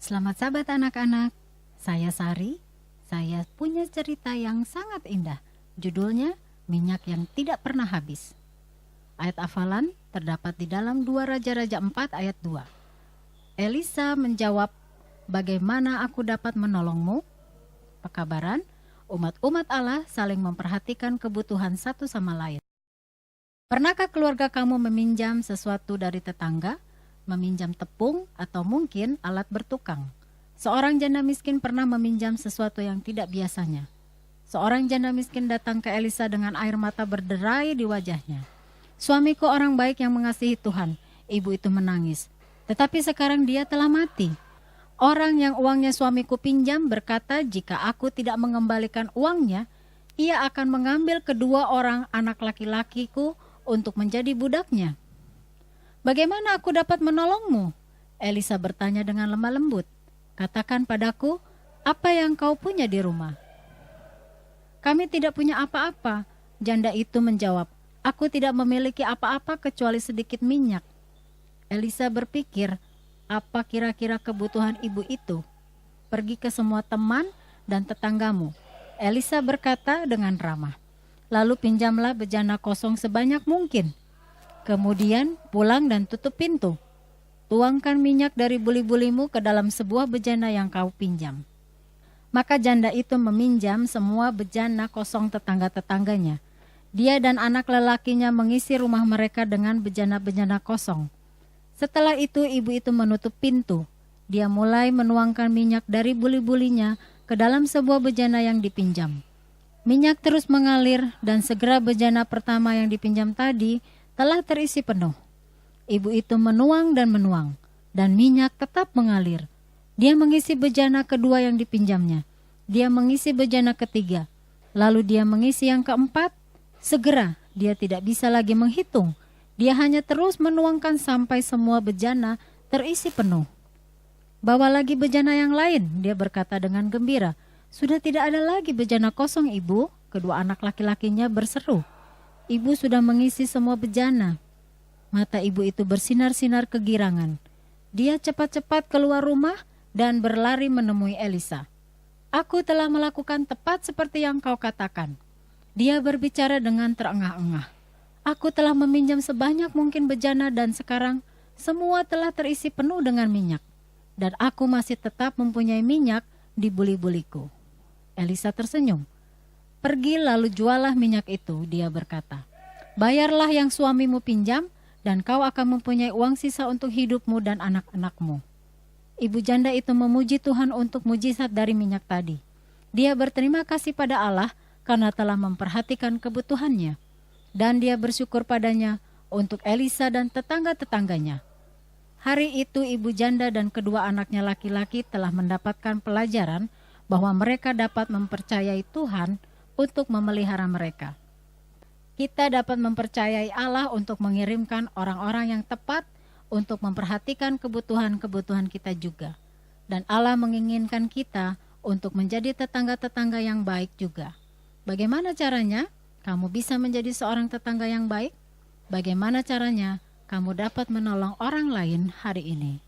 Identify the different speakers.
Speaker 1: Selamat sahabat anak-anak, saya Sari. Saya punya cerita yang sangat indah. Judulnya Minyak yang Tidak Pernah Habis. Ayat hafalan terdapat di dalam 2 Raja-Raja 4 ayat 2. Elisa menjawab, "Bagaimana aku dapat menolongmu?" Pekabaran, umat-umat Allah saling memperhatikan kebutuhan satu sama lain. Pernahkah keluarga kamu meminjam sesuatu dari tetangga? Meminjam tepung atau mungkin alat bertukang? Seorang janda miskin pernah meminjam sesuatu yang tidak biasanya. Seorang janda miskin datang ke Elisa dengan air mata berderai di wajahnya. "Suamiku orang baik yang mengasihi Tuhan." Ibu itu menangis. "Tetapi sekarang dia telah mati." Orang yang uangnya suamiku pinjam berkata, "Jika aku tidak mengembalikan uangnya, ia akan mengambil kedua orang anak laki-lakiku untuk menjadi budaknya." "Bagaimana aku dapat menolongmu?" Elisa bertanya dengan lemah lembut. "Katakan padaku, apa yang kau punya di rumah?" "Kami tidak punya apa-apa," janda itu menjawab. "Aku tidak memiliki apa-apa kecuali sedikit minyak." Elisa berpikir, apa kira-kira kebutuhan ibu itu? "Pergi ke semua teman dan tetanggamu," Elisa berkata dengan ramah. "Lalu pinjamlah bejana kosong sebanyak mungkin. Kemudian pulang dan tutup pintu. Tuangkan minyak dari buli-bulimu ke dalam sebuah bejana yang kau pinjam." Maka janda itu meminjam semua bejana kosong tetangga-tetangganya. Dia dan anak lelakinya mengisi rumah mereka dengan bejana-bejana kosong. Setelah itu ibu itu menutup pintu. Dia mulai menuangkan minyak dari buli-bulinya ke dalam sebuah bejana yang dipinjam. Minyak terus mengalir dan segera bejana pertama yang dipinjam tadi telah terisi penuh. Ibu itu menuang, dan minyak tetap mengalir. Dia mengisi bejana kedua yang dipinjamnya. Dia mengisi bejana ketiga. Lalu dia mengisi yang keempat. Segera dia tidak bisa lagi menghitung. Dia hanya terus menuangkan sampai semua bejana terisi penuh. "Bawa lagi bejana yang lain," dia berkata dengan gembira. "Sudah tidak ada lagi bejana kosong, Ibu," kedua anak laki-lakinya berseru. "Ibu sudah mengisi semua bejana." Mata ibu itu bersinar-sinar kegirangan. Dia cepat-cepat keluar rumah dan berlari menemui Elisa. "Aku telah melakukan tepat seperti yang kau katakan." Dia berbicara dengan terengah-engah. "Aku telah meminjam sebanyak mungkin bejana dan sekarang semua telah terisi penuh dengan minyak. Dan aku masih tetap mempunyai minyak di buli-buliku." Elisa tersenyum. "Pergi lalu jualah minyak itu," dia berkata. "Bayarlah yang suamimu pinjam dan kau akan mempunyai uang sisa untuk hidupmu dan anak-anakmu." Ibu janda itu memuji Tuhan untuk mujizat dari minyak tadi. Dia berterima kasih pada Allah karena telah memperhatikan kebutuhannya. Dan dia bersyukur padanya untuk Elisa dan tetangga-tetangganya. Hari itu ibu janda dan kedua anaknya laki-laki telah mendapatkan pelajaran bahwa mereka dapat mempercayai Tuhan untuk memelihara mereka. Kita dapat mempercayai Allah untuk mengirimkan orang-orang yang tepat untuk memperhatikan kebutuhan-kebutuhan kita juga. Dan Allah menginginkan kita untuk menjadi tetangga-tetangga yang baik juga. Bagaimana caranya kamu bisa menjadi seorang tetangga yang baik? Bagaimana caranya kamu dapat menolong orang lain hari ini?